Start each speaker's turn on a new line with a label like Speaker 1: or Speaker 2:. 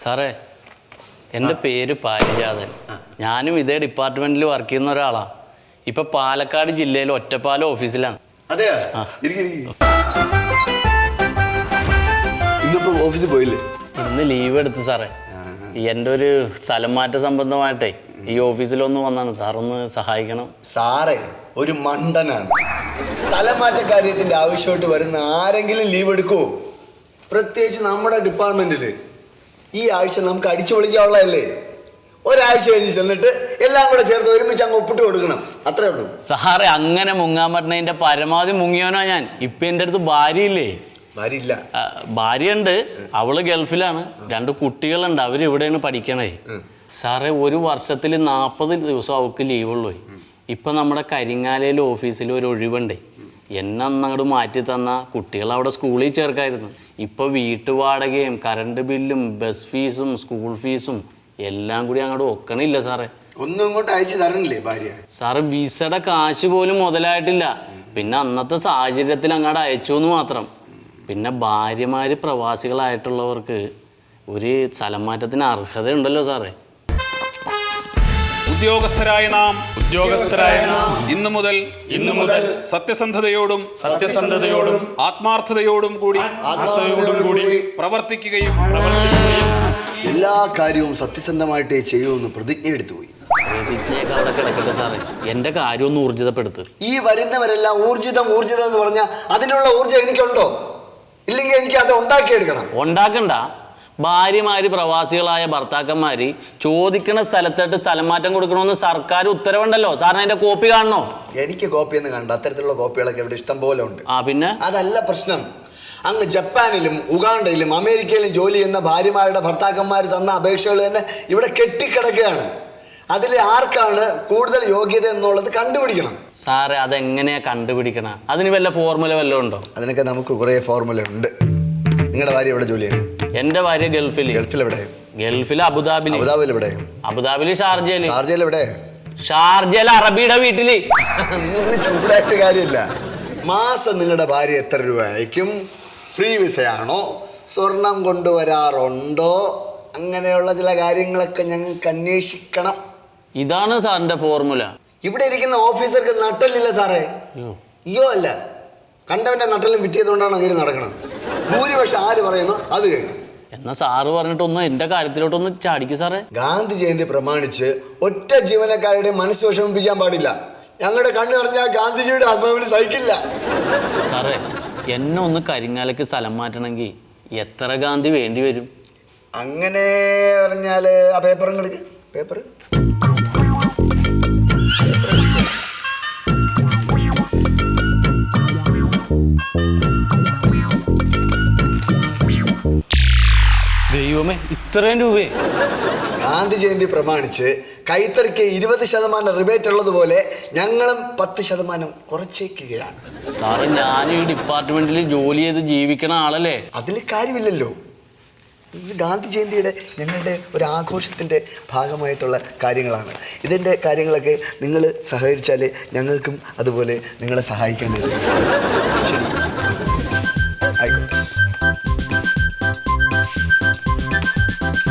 Speaker 1: സാറേ, എൻ്റെ പേര് പാരിജാതൻ. ഞാനും ഇതേ ഡിപ്പാർട്ട്മെൻറ്റിൽ വർക്ക് ചെയ്യുന്ന ഒരാളാണ്. ഇപ്പം പാലക്കാട് ജില്ലയിൽ ഒറ്റപ്പാലം ഓഫീസിലാണ്.
Speaker 2: അതെയോ? ഇന്നിപ്പോ ഓഫീസിൽ പോയില്ലേ?
Speaker 1: ഇന്ന് ലീവ് എടുത്ത് സാറേ. എൻ്റെ ഒരു സ്ഥലം മാറ്റ സംബന്ധമായിട്ടേ ഈ ഓഫീസിലൊന്ന് വന്നാണ്. സാറൊന്ന് സഹായിക്കണം.
Speaker 2: സാറേ ഒരു മണ്ടനാണ്. സ്ഥലം മാറ്റ കാര്യത്തിന്റെ ആവശ്യമായിട്ട് വരുന്ന ആരെങ്കിലും ലീവ് എടുക്കുമോ? പ്രത്യേകിച്ച് നമ്മുടെ ഡിപ്പാർട്ട്മെന്റില് ഈ ആഴ്ച നമുക്ക് അടിച്ചു പൊളിക്കാനുള്ളതല്ലേ. ഒരാഴ്ച കഴിഞ്ഞ് ചെന്നിട്ട് എല്ലാം കൂടെ ചേർത്ത് ഒരുമിച്ച് അങ്ങ് ഒപ്പിട്ട് കൊടുക്കണം. അത്രേ ഉള്ളൂ.
Speaker 1: സാറേ, അങ്ങനെ മുങ്ങാൻ പറ്റുന്നതിൻ്റെ പരമാവധി മുങ്ങിയവനോ ഞാൻ. ഇപ്പം എൻ്റെ അടുത്ത് ഭാര്യയില്ലേ?
Speaker 2: ഭാര്യയില്ല.
Speaker 1: ഭാര്യയുണ്ട്, അവള് ഗൾഫിലാണ്. 2 കുട്ടികളുണ്ട്, അവരിവിടെയാണ് പഠിക്കണേ. സാറേ, ഒരു വർഷത്തിൽ 40 ദിവസം അവൾക്ക് ലീവുള്ളൂ. ഇപ്പം നമ്മുടെ കരിങ്ങാലയിൽ ഓഫീസിൽ ഒരു ഒഴിവുണ്ടേ. എന്നെ അങ്ങോട്ട് മാറ്റി തന്ന കുട്ടികൾ അവിടെ സ്കൂളിൽ ചേർക്കായിരുന്നു. ഇപ്പോൾ വീട്ടുവാടകയും കറണ്ട് ബില്ലും ബസ് ഫീസും സ്കൂൾ ഫീസും എല്ലാം കൂടി അങ്ങോട്ട് ഒക്കണില്ല സാറേ.
Speaker 2: ഒന്നും ഇങ്ങോട്ട് അയച്ചു തരണില്ലേ ഭാര്യ?
Speaker 1: സാറ് വിസയുടെ കാശ് പോലും മുതലായിട്ടില്ല. പിന്നെ അന്നത്തെ സാഹചര്യത്തിൽ അങ്ങോട്ട് അയച്ചു എന്ന് മാത്രം. പിന്നെ ഭാര്യമാര് പ്രവാസികളായിട്ടുള്ളവർക്ക് ഒരു സ്ഥലം മാറ്റത്തിന് അർഹതയുണ്ടല്ലോ സാറേ.
Speaker 3: ഉദ്യോഗസ്ഥരായ നാം ഇന്നു മുതൽ സത്യസന്ധതയോടും ആത്മാർത്ഥതയോടും കൂടി പ്രവർത്തിക്കുകയും
Speaker 2: എല്ലാ കാര്യവും സത്യസന്ധമായിട്ടേ ചെയ്യുമെന്ന് പ്രതിജ്ഞ എടുത്തുപോയി.
Speaker 1: പ്രതിജ്ഞയൊക്കെ അവിടെ കിടക്കട്ടെ സാറേ. എന്റെ കാര്യം ഒന്ന് ഊർജിതപ്പെടുത്ത്.
Speaker 2: ഈ വരുന്നവരെല്ലാം ഊർജിതം എന്ന് പറഞ്ഞാൽ അതിനുള്ള ഊർജ്ജം എനിക്കുണ്ടോ? ഇല്ലെങ്കിൽ എനിക്ക് അത് ഉണ്ടാക്കിയെടുക്കണം.
Speaker 1: ഉണ്ടാക്കണ്ട. ഭാര്യമാര് പ്രവാസികളായ ഭർത്താക്കന്മാര് ചോദിക്കുന്ന സ്ഥലത്തോട്ട് സ്ഥലം മാറ്റം കൊടുക്കണമെന്ന് സർക്കാർ ഉത്തരവുണ്ടല്ലോ. സാറിന് അതിന്റെ കോപ്പി കാണണോ?
Speaker 2: എനിക്ക് കോപ്പിയൊന്നും കണ്ട. അത്തരത്തിലുള്ള കോപ്പികളൊക്കെ ഇവിടെ ഇഷ്ടം പോലെ ഉണ്ട്.
Speaker 1: പിന്നെ
Speaker 2: അതല്ല പ്രശ്നം. അങ്ങ് ജപ്പാനിലും ഉഗാണ്ടയിലും അമേരിക്കയിലും ജോലി ചെയ്യുന്ന ഭാര്യമാരുടെ ഭർത്താക്കന്മാർ തന്ന അപേക്ഷകൾ തന്നെ ഇവിടെ കെട്ടിക്കിടക്കുകയാണ്. അതിൽ ആർക്കാണ് കൂടുതൽ യോഗ്യത എന്നുള്ളത് കണ്ടുപിടിക്കണം.
Speaker 1: സാറേ, അതെങ്ങനെയാ കണ്ടുപിടിക്കണം? അതിന് വല്ല ഫോർമുല വല്ലതും ഉണ്ടോ?
Speaker 2: അതിനൊക്കെ നമുക്ക് കുറേ ഫോർമുല ഉണ്ട്. നിങ്ങളുടെ ഭാര്യ എവിടെ ജോലി ചെയ്യുന്നത്?
Speaker 1: എന്റെ ഭാര്യ ഗൾഫിൽ
Speaker 2: എവിടെ?
Speaker 1: ഗൾഫിൽ അബുദാബിയിൽ
Speaker 2: എവിടെ?
Speaker 1: അബുദാബിയിൽ ഷാർജയിൽ
Speaker 2: എവിടെ?
Speaker 1: ഷാർജയിൽ അറബിയുടെ വീട്ടില്.
Speaker 2: നിങ്ങൾ ചൂടായിട്ട് കാര്യമില്ല. മാസം നിങ്ങളുടെ ഭാര്യ എത്ര രൂപ അയക്കും? ഫ്രീ വിസയാണോ? സ്വർണം കൊണ്ടുവരാറുണ്ടോ? അങ്ങനെയുള്ള ചില കാര്യങ്ങളൊക്കെ ഞങ്ങൾക്ക് അന്വേഷിക്കണം.
Speaker 1: ഇതാണ് സാറിന്റെ ഫോർമുല.
Speaker 2: ഇവിടെ ഇരിക്കുന്ന ഓഫീസർക്ക് നട്ടലില്ല സാറേ. അയ്യോ അല്ല, കണ്ടവന്റെ നട്ടലും വിറ്റിയതുകൊണ്ടാണ് അങ്ങനെ നടക്കണം. ഭൂരിപക്ഷം ആര് പറയുന്നു അത് കേൾക്കും.
Speaker 1: എന്നാ സാറ് പറഞ്ഞിട്ടൊന്ന് എന്റെ കാര്യത്തിലോട്ടൊന്ന് ചാടിക്കും സാറേ.
Speaker 2: ഗാന്ധി ജയന്തി പ്രമാണിച്ച് ഒറ്റ ജീവനക്കാരുടെ മനസ്സ് വിഷമിപ്പിക്കാൻ പാടില്ല. ഞങ്ങളുടെ കണ്ണ് പറഞ്ഞാൽ ഗാന്ധിജിയുടെ ആത്മാവിന് സഹിക്കില്ല.
Speaker 1: സാറേ, എന്നെ ഒന്ന് കരിങ്ങാലയ്ക്ക് സ്ഥലം മാറ്റണമെങ്കിൽ എത്ര ഗാന്ധി വേണ്ടി വരും?
Speaker 2: അങ്ങനെ പറഞ്ഞാല് ആ പേപ്പർ എടുക്ക്. പേപ്പർ
Speaker 1: ദൈവമേ, ഇത്രയും രൂപയെ?
Speaker 2: ഗാന്ധി ജയന്തി പ്രമാണിച്ച് കൈത്തറിക്ക് 20% റിബേറ്റ് ഉള്ളതുപോലെ ഞങ്ങളും 10% കുറച്ചേക്കുകയാണ്.
Speaker 1: സാറേ, ഞാൻ ഈ ഡിപ്പാർട്ട്മെന്റിൽ ജോലി ചെയ്ത് ജീവിക്കണ ആളല്ലേ.
Speaker 2: അതിൽ കാര്യമില്ലല്ലോ. ഇത് ഗാന്ധി ജയന്തിയുടെ ഞങ്ങളുടെ ഒരു ആഘോഷത്തിൻ്റെ ഭാഗമായിട്ടുള്ള കാര്യങ്ങളാണ്. ഇതിൻ്റെ കാര്യങ്ങളൊക്കെ നിങ്ങൾ സഹകരിച്ചാൽ ഞങ്ങൾക്കും അതുപോലെ നിങ്ങളെ സഹായിക്കാൻ കഴിയും.